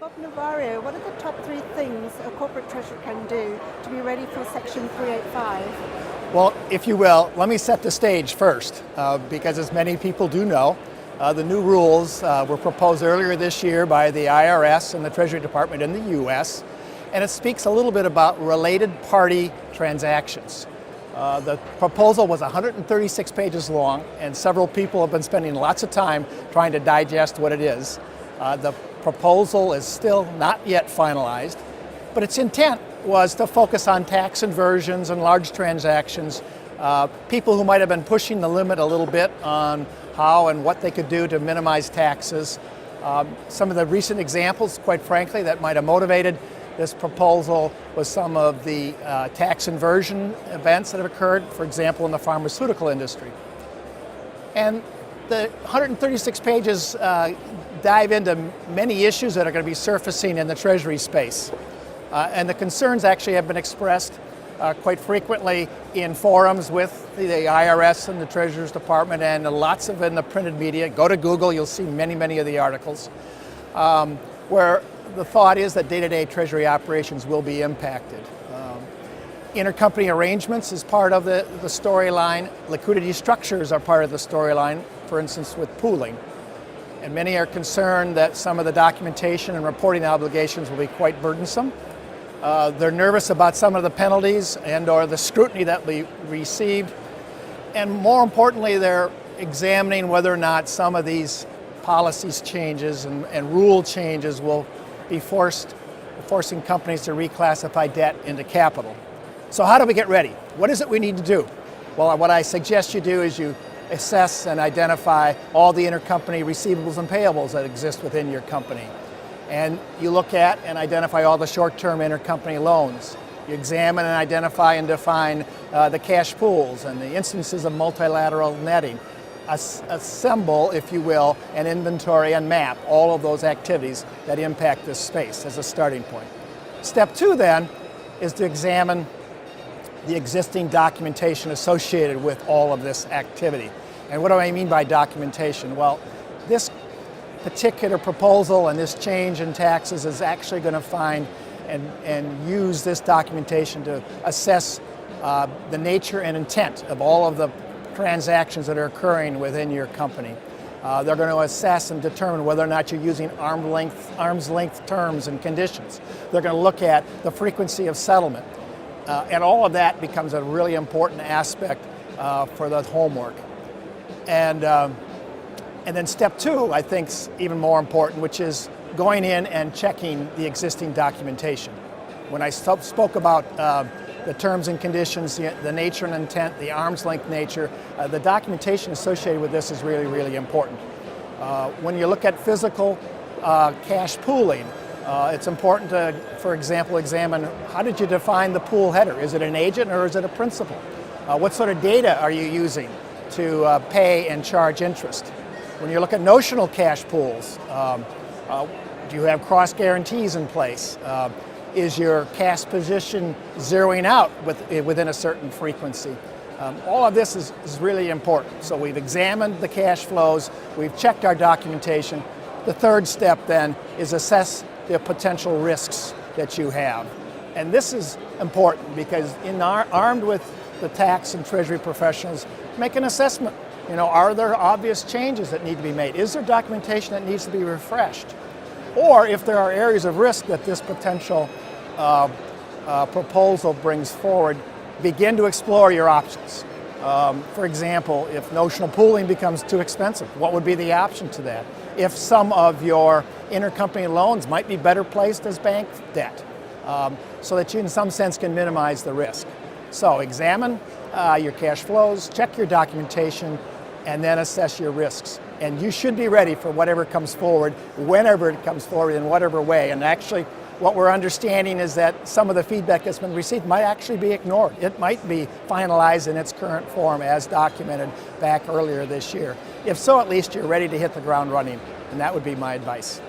Bob Novaria, what are the top 3 things a corporate treasurer can do to be ready for Section 385? Well, if you will, let me set the stage first, because as many people do know, the new rules were proposed earlier this year by the IRS and the Treasury Department in the US, and it speaks a little bit about related party transactions. The proposal was 136 pages long, and several people have been spending lots of time trying to digest what it is. The proposal is still not yet finalized, but its intent was to focus on tax inversions and large transactions, people who might have been pushing the limit a little bit on how and what they could do to minimize taxes. Some of the recent examples, quite frankly, that might have motivated this proposal was some of the tax inversion events that have occurred, for example, in the pharmaceutical industry. And the 136 pages dive into many issues that are going to be surfacing in the Treasury space. And the concerns actually have been expressed quite frequently in forums with the IRS and the Treasury's Department, and lots of in the printed media. Go to Google, you'll see many of the articles, where the thought is that day-to-day Treasury operations will be impacted. Intercompany arrangements is part of the storyline. Liquidity structures are part of the storyline, for instance with pooling. And many are concerned that some of the documentation and reporting obligations will be quite burdensome. They're nervous about some of the penalties and or the scrutiny that we received. And more importantly, they're examining whether or not some of these policies changes and rule changes will be forcing companies to reclassify debt into capital. So how do we get ready? What is it we need to do? Well, what I suggest you do is you assess and identify all the intercompany receivables and payables that exist within your company. And you look at and identify all the short-term intercompany loans. You examine and identify and define the cash pools and the instances of multilateral netting. Assemble, if you will, an inventory and map all of those activities that impact this space as a starting point. Step 2 then is to examine the existing documentation associated with all of this activity. And what do I mean by documentation? Well, this particular proposal and this change in taxes is actually going to find and use this documentation to assess the nature and intent of all of the transactions that are occurring within your company. They're going to assess and determine whether or not you're using arm's length terms and conditions. They're going to look at the frequency of settlement. And all of that becomes a really important aspect for the homework. And then step 2, I think, is even more important, which is going in and checking the existing documentation. When I spoke about the terms and conditions, the nature and intent, the arm's length nature, the documentation associated with this is really important. When you look at physical cash pooling, it's important to, for example, examine how did you define the pool header? Is it an agent or is it a principal? What sort of data are you using to pay and charge interest? When you look at notional cash pools, do you have cross guarantees in place? Is your cash position zeroing out within a certain frequency? All of this is really important. So we've examined the cash flows, we've checked our documentation. The third step then is assess the potential risks that you have. And this is important because armed with the tax and treasury professionals, make an assessment. You know, are there obvious changes that need to be made? Is there documentation that needs to be refreshed? Or if there are areas of risk that this potential proposal brings forward, begin to explore your options. For example, if notional pooling becomes too expensive, what would be the option to that? If some of your intercompany loans might be better placed as bank debt, so that you in some sense can minimize the risk. So examine your cash flows, check your documentation, and then assess your risks. And you should be ready for whatever comes forward, whenever it comes forward, in whatever way. And actually, what we're understanding is that some of the feedback that's been received might actually be ignored. It might be finalized in its current form as documented back earlier this year. If so, at least you're ready to hit the ground running, and that would be my advice.